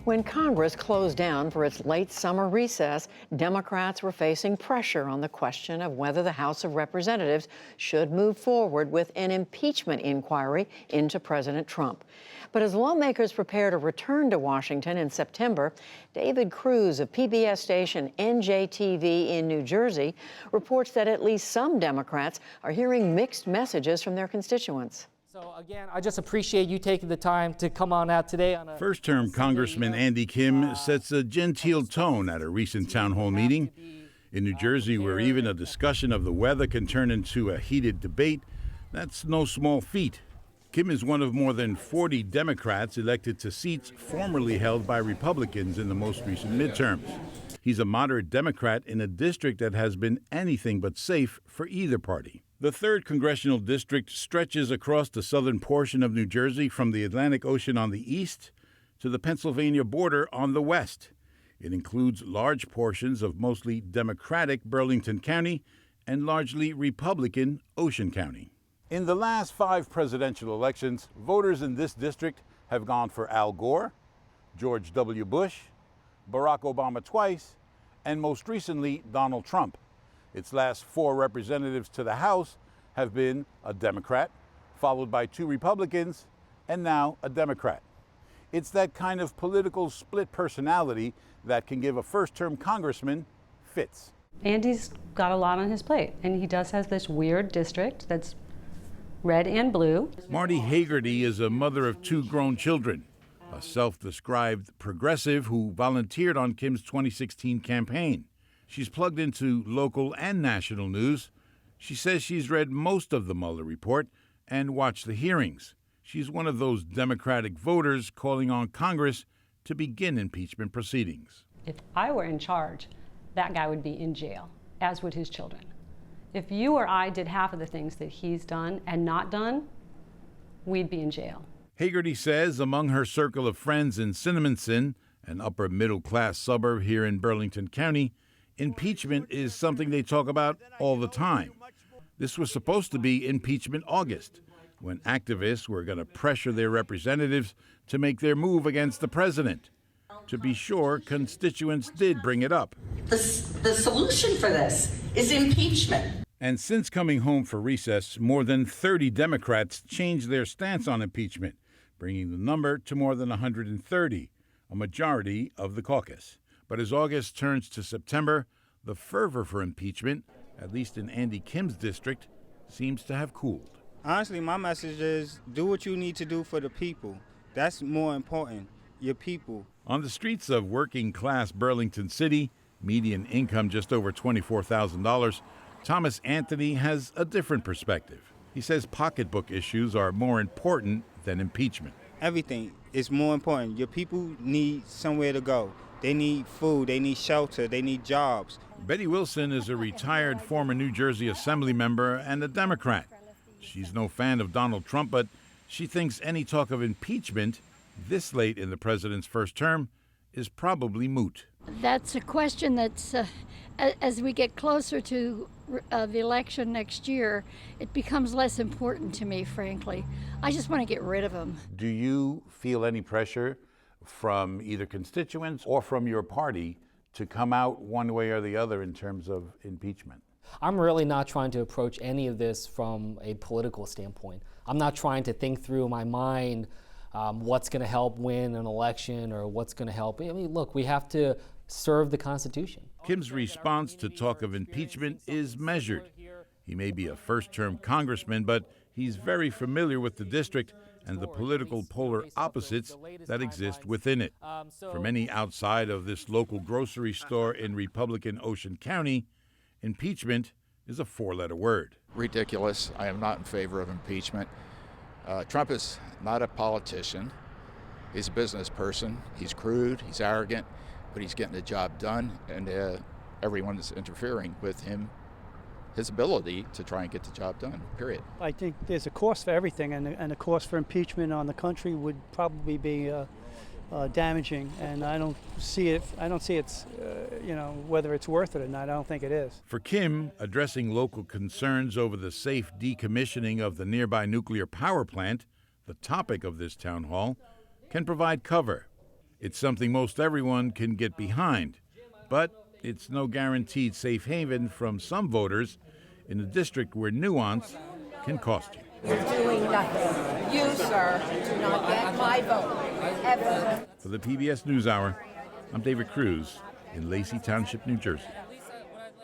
When Congress closed down for its late summer recess, Democrats were facing pressure on the question of whether the House of Representatives should move forward with an impeachment inquiry into President Trump. But as lawmakers prepare to return to Washington in September, David Cruz of PBS station NJTV in New Jersey reports that at least some Democrats are hearing mixed messages from their constituents. So again, I just appreciate you taking the time to come on out today. First-term Congressman Andy Kim sets a genteel tone at a recent town hall meeting. In New Jersey, where even a discussion of the weather can turn into a heated debate, that's no small feat. Kim is one of more than 40 Democrats elected to seats formerly held by Republicans in the most recent midterms. He's a moderate Democrat in a district that has been anything but safe for either party. The 3rd Congressional District stretches across the southern portion of New Jersey from the Atlantic Ocean on the east to the Pennsylvania border on the west. It includes large portions of mostly Democratic Burlington County and largely Republican Ocean County. In the last 5 presidential elections, voters in this district have gone for Al Gore, George W. Bush, Barack Obama twice, and most recently, Donald Trump. Its last 4 representatives to the House have been a Democrat, followed by 2 Republicans, and now a Democrat. It's that kind of political split personality that can give a first-term congressman fits. Andy's got a lot on his plate, and he does have this weird district that's red and blue. Marty Hagerty is a mother of 2 grown children, a self-described progressive who volunteered on Kim's 2016 campaign. She's plugged into local and national news. She says she's read most of the Mueller report and watched the hearings. She's one of those Democratic voters calling on Congress to begin impeachment proceedings. If I were in charge, that guy would be in jail, as would his children. If you or I did half of the things that he's done and not done, we'd be in jail. Hagerty says among her circle of friends in Cinnaminson, an upper middle-class suburb here in Burlington County, impeachment is something they talk about all the time. This was supposed to be Impeachment August, when activists were going to pressure their representatives to make their move against the president. To be sure, constituents did bring it up. The solution for this is impeachment. And since coming home for recess, more than 30 Democrats changed their stance on impeachment, bringing the number to more than 130, a majority of the caucus. But as August turns to September, the fervor for impeachment, at least in Andy Kim's district, seems to have cooled. Honestly, my message is do what you need to do for the people. That's more important, your people. On the streets of working-class Burlington City, median income just over $24,000, Thomas Anthony has a different perspective. He says pocketbook issues are more important than impeachment. Everything is more important. Your people need somewhere to go. They need food, they need shelter, they need jobs. Betty Wilson is a retired former New Jersey Assembly member and a Democrat. She's no fan of Donald Trump, but she thinks any talk of impeachment this late in the president's first term is probably moot. That's a question that's, as we get closer to the election next year, it becomes less important to me, frankly. I just want to get rid of him. Do you feel any pressure from either constituents or from your party to come out one way or the other in terms of impeachment? I'm really not trying to approach any of this from a political standpoint. I'm not trying to think through in my mind what's going to help win an election or what's going to help. I mean, look, we have to serve the Constitution. Kim's response to talk of impeachment is measured. He may be a first-term congressman, but he's very familiar with the district and the political polar opposites that exist within it. For many outside of this local grocery store in Republican Ocean County, impeachment is a 4-letter word. Ridiculous. I am not in favor of impeachment. Trump is not a politician. He's a business person. He's crude, he's arrogant, but he's getting the job done, and everyone is interfering with him, his ability to try and get the job done, period. I think there's a cost for everything, and the cost for impeachment on the country would probably be damaging, and I don't see it. Whether it's worth it or not. I don't think it is. For Kim, addressing local concerns over the safe decommissioning of the nearby nuclear power plant, the topic of this town hall, can provide cover. It's something most everyone can get behind, but it's no guaranteed safe haven from some voters in a district where nuance can cost you. You're doing nothing. You, sir, do not get my vote, ever. For the PBS NewsHour, I'm David Cruz in Lacey Township, New Jersey.